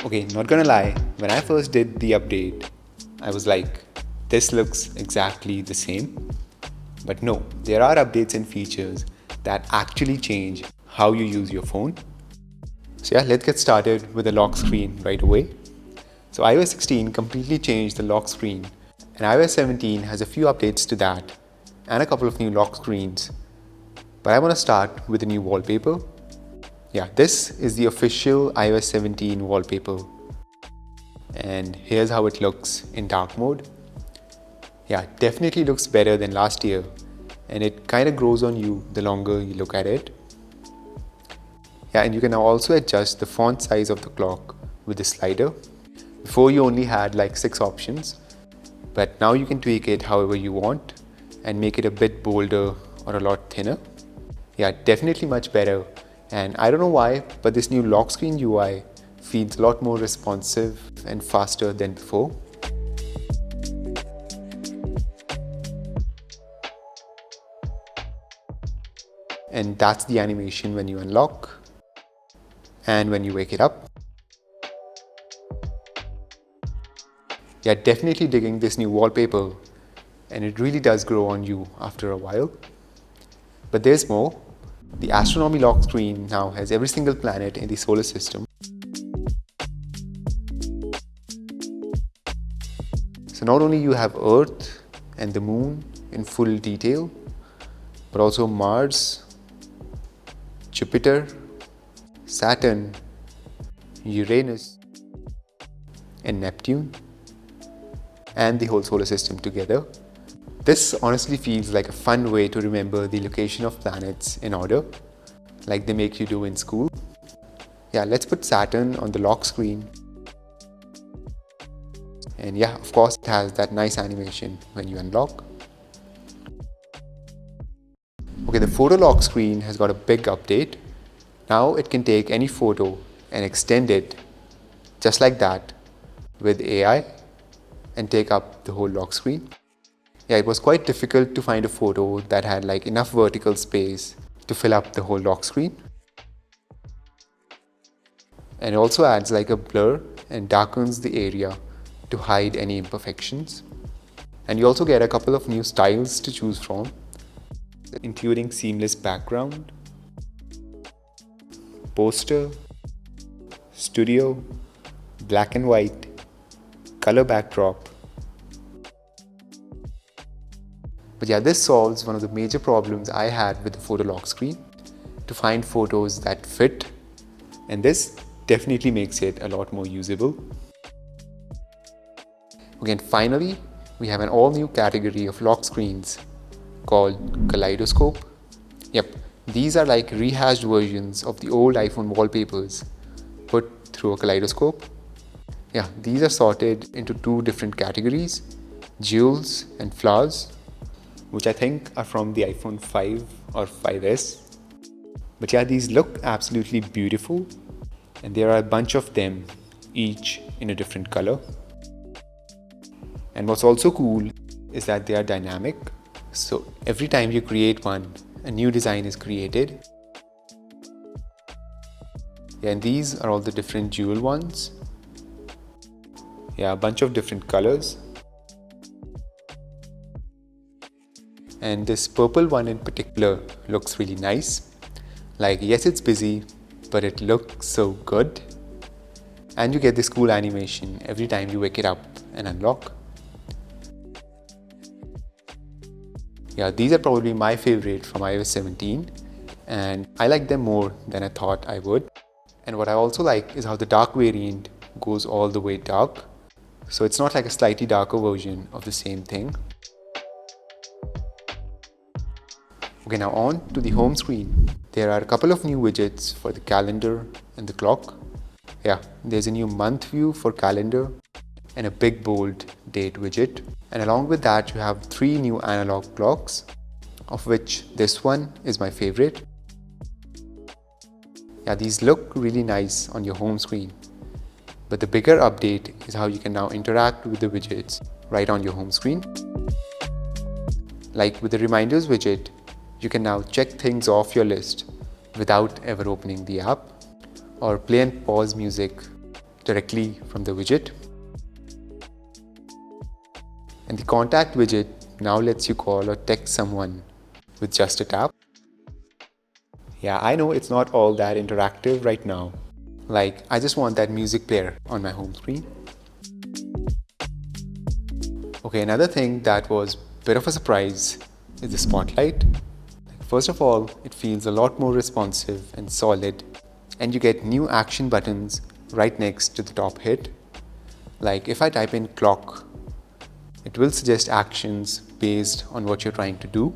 Okay, not gonna lie, when I first did the update, I was like, this looks exactly the same. But no, there are updates and features that actually change how you use your phone. So yeah, let's get started with the lock screen right away. So iOS 16 completely changed the lock screen, and iOS 17 has a few updates to that and a couple of new lock screens. But I want to start with a new wallpaper. Yeah, this is the official iOS 17 wallpaper. And here's how it looks in dark mode. Yeah, definitely looks better than last year, and it kind of grows on you the longer you look at it. Yeah, and you can now also adjust the font size of the clock with the slider. Before you only had like 6 options, but now you can tweak it however you want and make it a bit bolder or a lot thinner. Yeah, definitely much better. And I don't know why, but this new lock screen UI feels a lot more responsive and faster than before. And that's the animation when you unlock and when you wake it up. Yeah, definitely digging this new wallpaper, and it really does grow on you after a while. But there's more. The Astronomy lock screen now has every single planet in the solar system. So not only you have Earth and the Moon in full detail, but also Mars, Jupiter, Saturn, Uranus, and Neptune, and the whole solar system together. This honestly feels like a fun way to remember the location of planets in order, like they make you do in school. Yeah, let's put Saturn on the lock screen. And yeah, of course, it has that nice animation when you unlock. Okay, the photo lock screen has got a big update. Now it can take any photo and extend it just like that with AI and take up the whole lock screen. Yeah, it was quite difficult to find a photo that had like enough vertical space to fill up the whole lock screen. And it also adds like a blur and darkens the area to hide any imperfections. And you also get a couple of new styles to choose from, including seamless background, poster, studio, black and white, color backdrop. But yeah, this solves one of the major problems I had with the photo lock screen, to find photos that fit, and this definitely makes it a lot more usable. Okay, and finally, we have an all new category of lock screens called Kaleidoscope. Yep, these are like rehashed versions of the old iPhone wallpapers put through a kaleidoscope. Yeah, these are sorted into 2 different categories, jewels and flowers, which I think are from the iPhone 5 or 5S. But yeah, these look absolutely beautiful, and there are a bunch of them, each in a different color. And what's also cool is that they are dynamic, so every time you create one, a new design is created. Yeah, and these are all the different jewel ones. Yeah, a bunch of different colors. And this purple one in particular looks really nice. Like, yes, it's busy, but it looks so good. And you get this cool animation every time you wake it up and unlock. Yeah, these are probably my favorite from iOS 17, and I like them more than I thought I would. And what I also like is how the dark variant goes all the way dark. So it's not like a slightly darker version of the same thing. Okay, now on to the home screen. There are a couple of new widgets for the calendar and the clock. Yeah, there's a new month view for calendar and a big bold date widget. And along with that, you have 3 new analog clocks, of which this one is my favorite. Yeah, these look really nice on your home screen. But the bigger update is how you can now interact with the widgets right on your home screen. Like with the reminders widget, you can now check things off your list without ever opening the app, or play and pause music directly from the widget. And the contact widget now lets you call or text someone with just a tap. Yeah, I know it's not all that interactive right now. Like, I just want that music player on my home screen. Okay, another thing that was a bit of a surprise is the spotlight. First of all, it feels a lot more responsive and solid, and you get new action buttons right next to the top hit. Like if I type in clock, it will suggest actions based on what you're trying to do.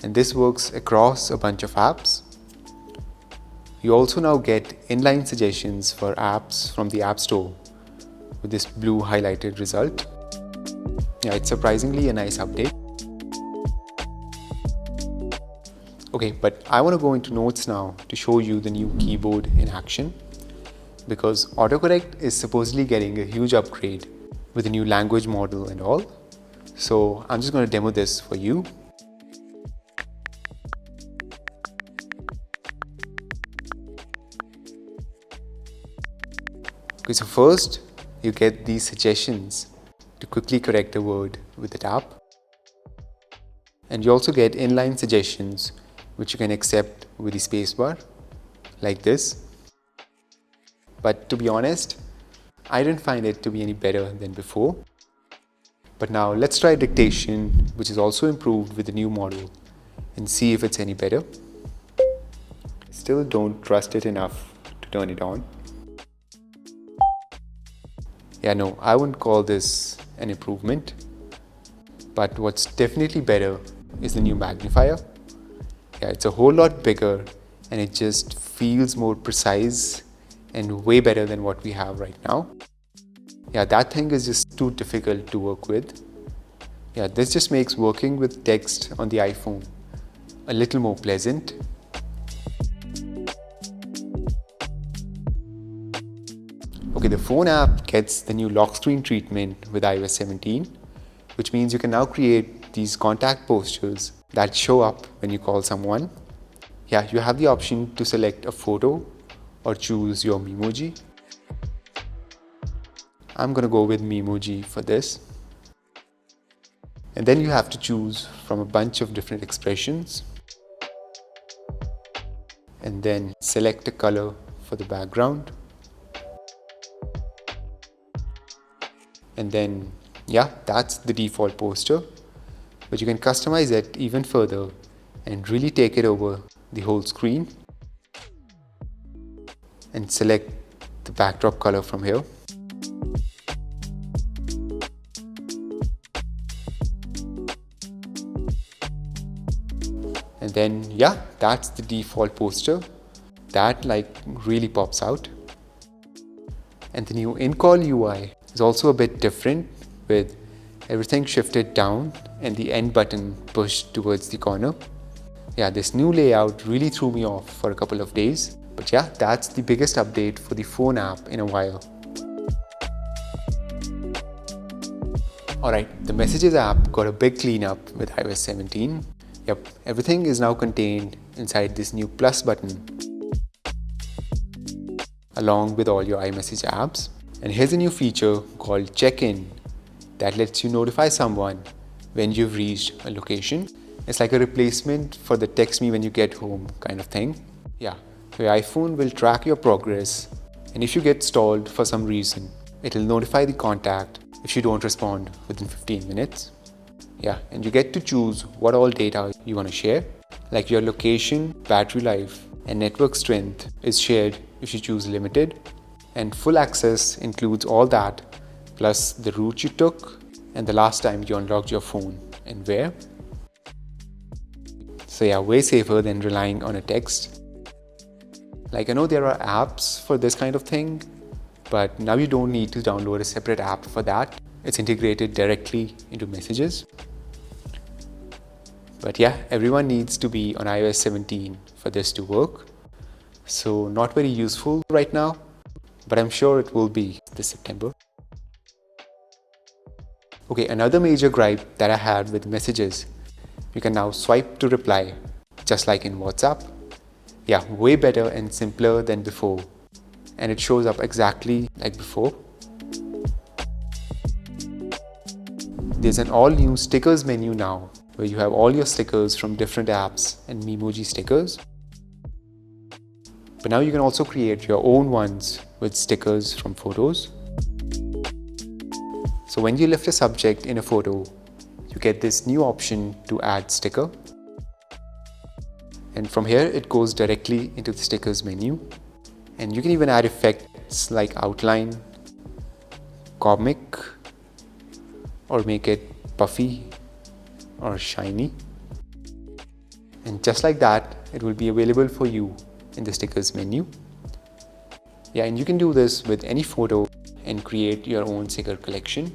And this works across a bunch of apps. You also now get inline suggestions for apps from the App Store with this blue highlighted result. Yeah, it's surprisingly a nice update. Okay, but I want to go into notes now to show you the new keyboard in action, because autocorrect is supposedly getting a huge upgrade with a new language model and all. So I'm just going to demo this for you. Okay, so first you get these suggestions to quickly correct a word with the tap. And you also get inline suggestions which you can accept with the spacebar, like this. But to be honest, I didn't find it to be any better than before. But now let's try dictation, which is also improved with the new model, and see if it's any better. Still don't trust it enough to turn it on. Yeah, no, I wouldn't call this an improvement. But what's definitely better is the new magnifier. Yeah, it's a whole lot bigger and it just feels more precise and way better than what we have right now. Yeah, that thing is just too difficult to work with. Yeah, this just makes working with text on the iPhone a little more pleasant. Okay, the phone app gets the new lock screen treatment with iOS 17, which means you can now create these contact postures that show up when you call someone. Yeah, you have the option to select a photo or choose your Memoji. I'm gonna go with Memoji for this. And then you have to choose from a bunch of different expressions. And then select a color for the background. And then, yeah, that's the default poster. But you can customize it even further and really take it over the whole screen. And select the backdrop color from here. And then, yeah, that's the default poster. That really pops out. And the new in-call UI is also a bit different, with everything shifted down and the end button pushed towards the corner. Yeah, this new layout really threw me off for a couple of days. But yeah, that's the biggest update for the phone app in a while. Alright, the Messages app got a big cleanup with iOS 17. Yep, everything is now contained inside this new plus button, along with all your iMessage apps. And here's a new feature called check-in that lets you notify someone when you've reached a location. It's like a replacement for the text me when you get home kind of thing. Yeah, so your iPhone will track your progress, and if you get stalled for some reason, it'll notify the contact if you don't respond within 15 minutes. Yeah, and you get to choose what all data you want to share, like your location, battery life, and network strength is shared if you choose limited. And full access includes all that, plus the route you took and the last time you unlocked your phone and where. So yeah, way safer than relying on a text. Like, I know there are apps for this kind of thing, but now you don't need to download a separate app for that. It's integrated directly into Messages. But yeah, everyone needs to be on iOS 17 for this to work. So not very useful right now, but I'm sure it will be this September. Okay, another major gripe that I had with Messages, you can now swipe to reply, just like in WhatsApp. Yeah, way better and simpler than before. and it shows up exactly like before. There's an all new stickers menu now where you have all your stickers from different apps and Memoji stickers. But now you can also create your own ones with stickers from photos. So when you lift a subject in a photo, you get this new option to add sticker. And from here, it goes directly into the stickers menu. And you can even add effects like outline, comic, or make it puffy or shiny. And just like that, it will be available for you in the stickers menu. Yeah, and you can do this with any photo and create your own sticker collection.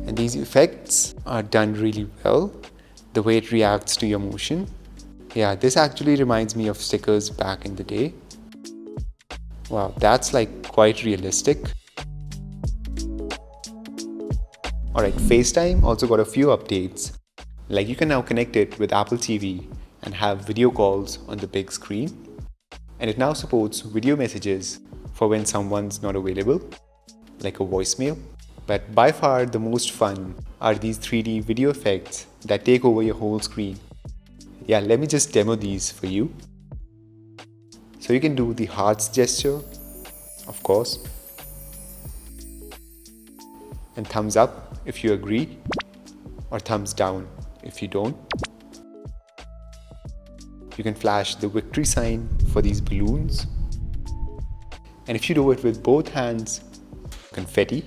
And these effects are done really well, the way it reacts to your motion. Yeah, this actually reminds me of stickers back in the day. Wow, that's like quite realistic. Alright, FaceTime also got a few updates. Like you can now connect it with Apple TV and have video calls on the big screen. And it now supports video messages for when someone's not available, like a voicemail. But by far the most fun are these 3D video effects that take over your whole screen. Yeah, let me just demo these for you. So you can do the hearts gesture, of course, and thumbs up if you agree, or thumbs down if you don't. You can flash the victory sign for these balloons. And if you do it with both hands, confetti.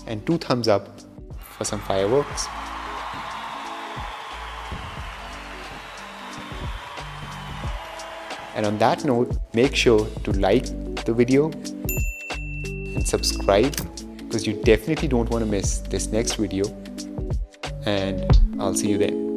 And 2 thumbs up for some fireworks. And on that note, make sure to like the video and subscribe, because you definitely don't want to miss this next video. And I'll see you then.